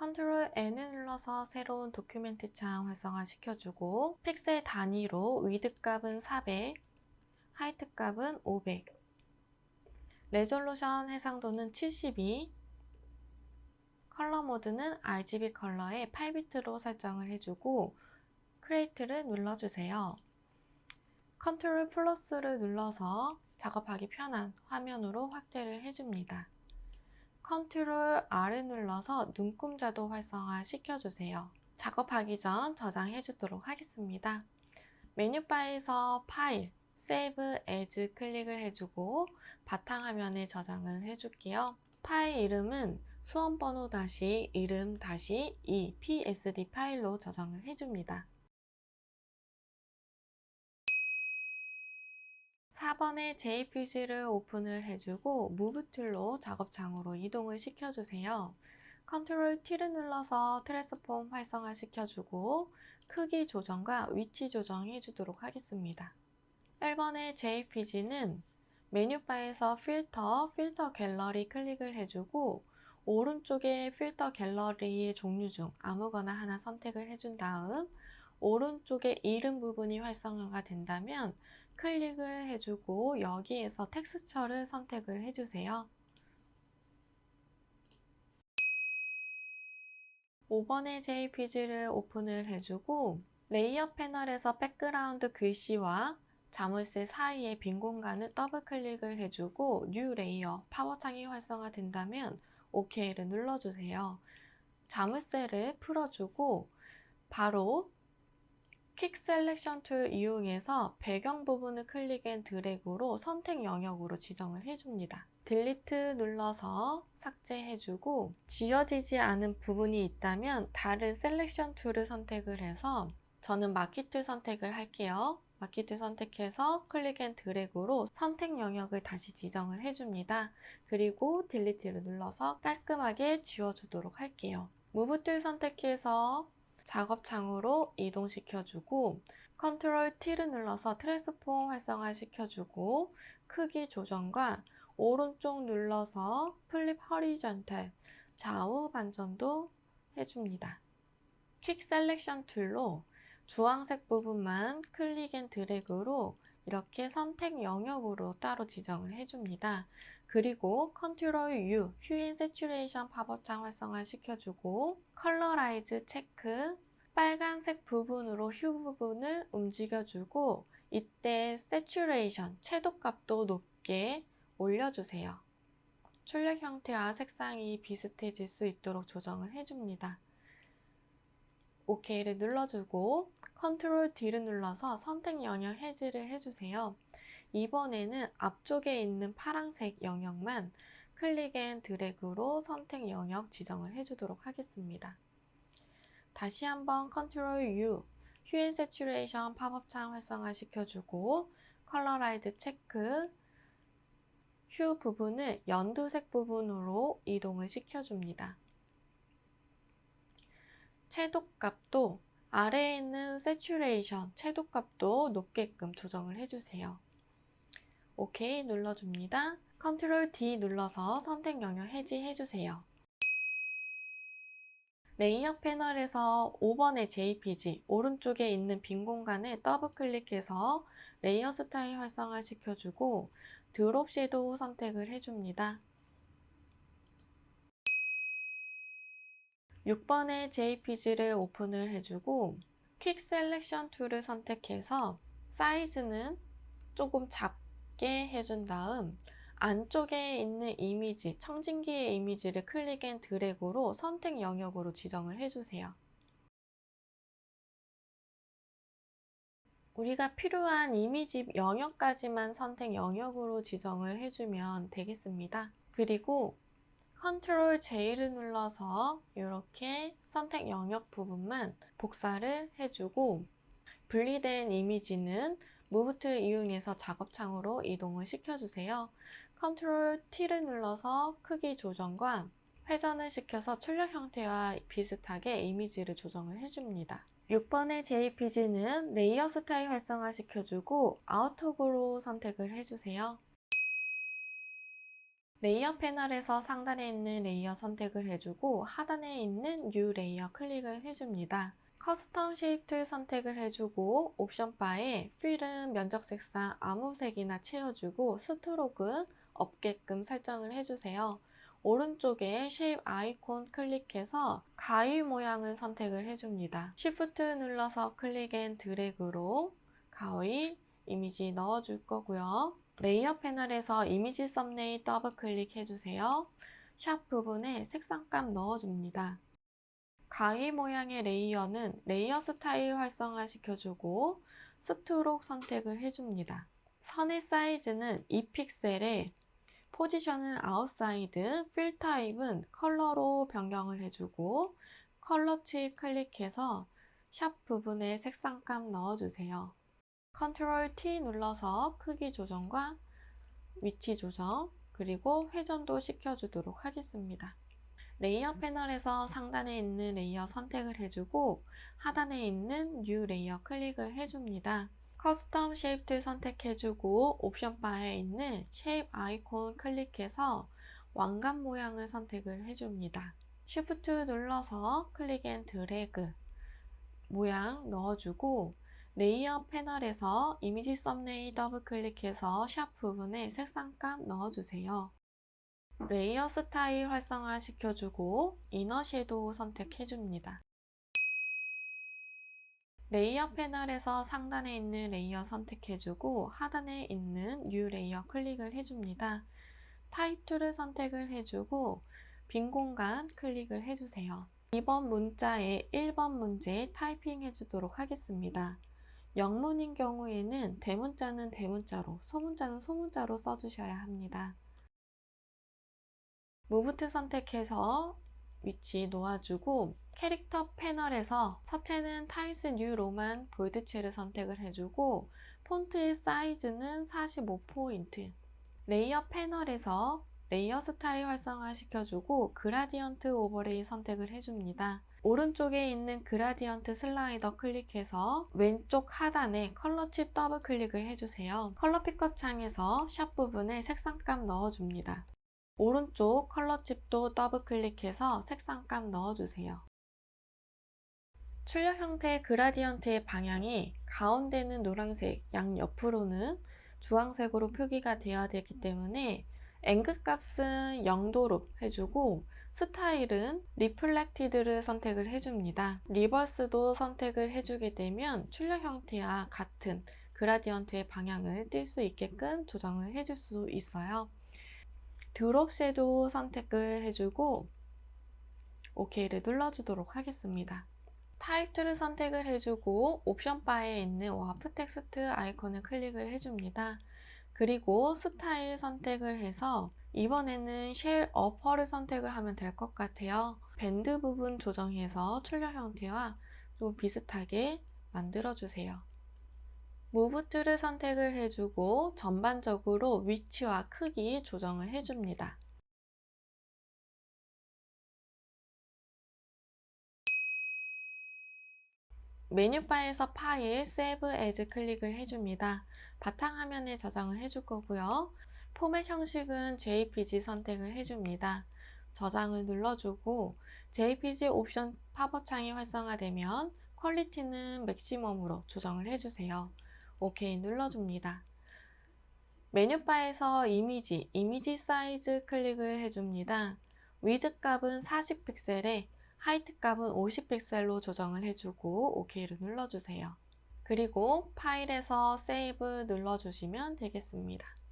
컨트롤 N을 눌러서 새로운 도큐멘트 창 활성화시켜주고 픽셀 단위로 위드 값은 400, 하이트 값은 500, 레졸루션 해상도는 72, 컬러 모드는 RGB 컬러에 8비트로 설정을 해주고 크리에이트를 눌러주세요. 컨트롤 플러스를 눌러서 작업하기 편한 화면으로 확대를 해줍니다. 컨트롤 R을 눌러서 눈금자도 활성화 시켜주세요. 작업하기 전 저장해 주도록 하겠습니다. 메뉴바에서 파일, Save As 클릭을 해주고 바탕화면에 저장을 해줄게요. 파일 이름은 수험번호 이름 -2 PSD 파일로 저장을 해줍니다. 4번에 JPG를 오픈을 해주고 무브 툴로 작업창으로 이동을 시켜주세요. 컨트롤 T를 눌러서 트랜스폼 활성화 시켜주고 크기 조정과 위치 조정해 주도록 하겠습니다. 1번의 JPG는 메뉴바에서 필터 갤러리 클릭을 해주고 오른쪽에 필터 갤러리의 종류 중 아무거나 하나 선택을 해준 다음 오른쪽에 이름 부분이 활성화가 된다면 클릭을 해주고 여기에서 텍스처를 선택을 해주세요. 5번의 JPG를 오픈을 해주고 레이어 패널에서 백그라운드 글씨와 자물쇠 사이의 빈 공간을 더블 클릭을 해주고 뉴 레이어 파워창이 활성화된다면 OK를 눌러주세요. 자물쇠를 풀어주고 바로 퀵 셀렉션 툴 이용해서 배경 부분을 클릭 앤 드래그로 선택 영역으로 지정을 해줍니다. 딜리트 눌러서 삭제해주고 지워지지 않은 부분이 있다면 다른 셀렉션 툴을 선택을 해서 저는 마키 툴 선택을 할게요. 마키 툴 선택해서 클릭 앤 드래그로 선택 영역을 다시 지정을 해줍니다. 그리고 딜리트를 눌러서 깔끔하게 지워주도록 할게요. 무브 툴 선택해서 작업창으로 이동시켜주고 컨트롤 T를 눌러서 트랜스폼 활성화 시켜주고 크기 조정과 오른쪽 눌러서 플립 허리전탈 좌우 반전도 해줍니다. 퀵 셀렉션 툴로 주황색 부분만 클릭 앤 드래그로 이렇게 선택 영역으로 따로 지정을 해줍니다. 그리고 컨트롤 U, 휴 앤 세츄레이션 팝업창 활성화 시켜주고 컬러라이즈 체크, 빨간색 부분으로 휴 부분을 움직여주고 이때 세츄레이션, 채도값도 높게 올려주세요. 출력 형태와 색상이 비슷해질 수 있도록 조정을 해줍니다. OK를 눌러주고 컨트롤 D를 눌러서 선택 영역 해지를 해주세요. 이번에는 앞쪽에 있는 파란색 영역만 클릭 앤 드래그로 선택 영역 지정을 해주도록 하겠습니다. 다시 한번 컨트롤 U, 휴 앤 세츄레이션 팝업창 활성화 시켜주고 컬러라이즈 체크, 휴 부분을 연두색 부분으로 이동을 시켜줍니다. 채도값도 아래에 있는 세츄레이션, 채도값도 높게끔 조정을 해주세요. OK 눌러줍니다. 컨트롤 D 눌러서 선택 영역 해지해주세요. 레이어 패널에서 5번의 JPG, 오른쪽에 있는 빈 공간을 더블 클릭해서 레이어 스타일 활성화 시켜주고 드롭 섀도우 선택을 해줍니다. 6번의 JPG를 오픈을 해주고 퀵 셀렉션 툴을 선택해서 사이즈는 조금 작게 해준 다음 안쪽에 있는 이미지, 청진기의 이미지를 클릭 앤 드래그로 선택 영역으로 지정을 해주세요. 우리가 필요한 이미지 영역까지만 선택 영역으로 지정을 해주면 되겠습니다. 그리고 컨트롤 J를 눌러서 이렇게 선택 영역 부분만 복사를 해주고 분리된 이미지는 무브 툴 이용해서 작업창으로 이동을 시켜주세요. 컨트롤 T를 눌러서 크기 조정과 회전을 시켜서 출력 형태와 비슷하게 이미지를 조정을 해줍니다. 6번의 JPG는 레이어 스타일 활성화 시켜주고 아웃톡으로 선택을 해주세요. 레이어 패널에서 상단에 있는 레이어 선택을 해주고 하단에 있는 뉴 레이어 클릭을 해줍니다. 커스텀 쉐입 툴 선택을 해주고 옵션 바에 필은 면적 색상 아무 색이나 채워주고 스트로크는 없게끔 설정을 해주세요. 오른쪽에 쉐입 아이콘 클릭해서 가위 모양을 선택을 해줍니다. Shift 눌러서 클릭 앤 드래그로 가위 이미지 넣어줄 거고요. 레이어 패널에서 이미지 썸네일 더블 클릭해주세요. 샵 부분에 색상감 넣어줍니다. 가위 모양의 레이어는 레이어 스타일 활성화 시켜주고 스트로크 선택을 해줍니다. 선의 사이즈는 2픽셀에 포지션은 아웃사이드, 필 타입은 컬러로 변경을 해주고 컬러 칠 클릭해서 샵 부분에 색상감 넣어주세요. 컨트롤 T 눌러서 크기 조정과 위치 조정 그리고 회전도 시켜주도록 하겠습니다. 레이어 패널에서 상단에 있는 레이어 선택을 해주고 하단에 있는 뉴 레이어 클릭을 해줍니다. 커스텀 쉐입 툴 선택해주고 옵션 바에 있는 쉐입 아이콘 클릭해서 왕관 모양을 선택을 해줍니다. Shift 눌러서 클릭 앤 드래그 모양 넣어주고 레이어 패널에서 이미지 썸네일 더블 클릭해서 샵 부분에 색상감 넣어주세요. 레이어 스타일 활성화 시켜주고 이너 섀도우 선택해줍니다. 레이어 패널에서 상단에 있는 레이어 선택해주고 하단에 있는 뉴 레이어 클릭을 해줍니다. 타입 툴을 선택을 해주고 빈 공간 클릭을 해주세요. 2번 문자에 1번 문제 타이핑 해주도록 하겠습니다. 영문인 경우에는 대문자는 대문자로, 소문자는 소문자로 써주셔야 합니다. 무브트 선택해서 위치 놓아주고 캐릭터 패널에서 서체는 타임스 뉴 로만 볼드체를 선택을 해주고 폰트의 사이즈는 45포인트 레이어 패널에서 레이어 스타일 활성화 시켜주고 그라디언트 오버레이 선택을 해줍니다. 오른쪽에 있는 그라디언트 슬라이더 클릭해서 왼쪽 하단에 컬러 칩 더블 클릭을 해주세요. 컬러 피커 창에서 샵 부분에 색상감 넣어줍니다. 오른쪽 컬러 칩도 더블 클릭해서 색상감 넣어주세요. 출력 형태 그라디언트의 방향이 가운데는 노란색, 양옆으로는 주황색으로 표기가 되어야 되기 때문에 앵글 값은 0도로 해주고 스타일은 리플렉티드를 선택을 해줍니다. 리버스도 선택을 해주게 되면 출력 형태와 같은 그라디언트의 방향을 띌 수 있게끔 조정을 해줄 수 있어요. 드롭 섀도우 선택을 해주고 OK를 눌러주도록 하겠습니다. 타입 툴을 선택을 해주고 옵션 바에 있는 와프 텍스트 아이콘을 클릭을 해줍니다. 그리고 스타일 선택을 해서 이번에는 쉘 어퍼를 선택을 하면 될 것 같아요. 밴드 부분 조정해서 출력 형태와 좀 비슷하게 만들어주세요. 무브 툴을 선택을 해주고 전반적으로 위치와 크기 조정을 해줍니다. 메뉴바에서 파일, Save As 클릭을 해줍니다. 바탕화면에 저장을 해줄 거고요. 포맷 형식은 JPG 선택을 해줍니다. 저장을 눌러주고 JPG 옵션 팝업 창이 활성화되면 퀄리티는 맥시멈으로 조정을 해주세요. OK 눌러줍니다. 메뉴바에서 이미지 사이즈 클릭을 해줍니다. 위드 값은 40픽셀에 하이트 값은 50픽셀로 조정을 해주고 OK를 눌러주세요. 그리고 파일에서 세이브 눌러주시면 되겠습니다.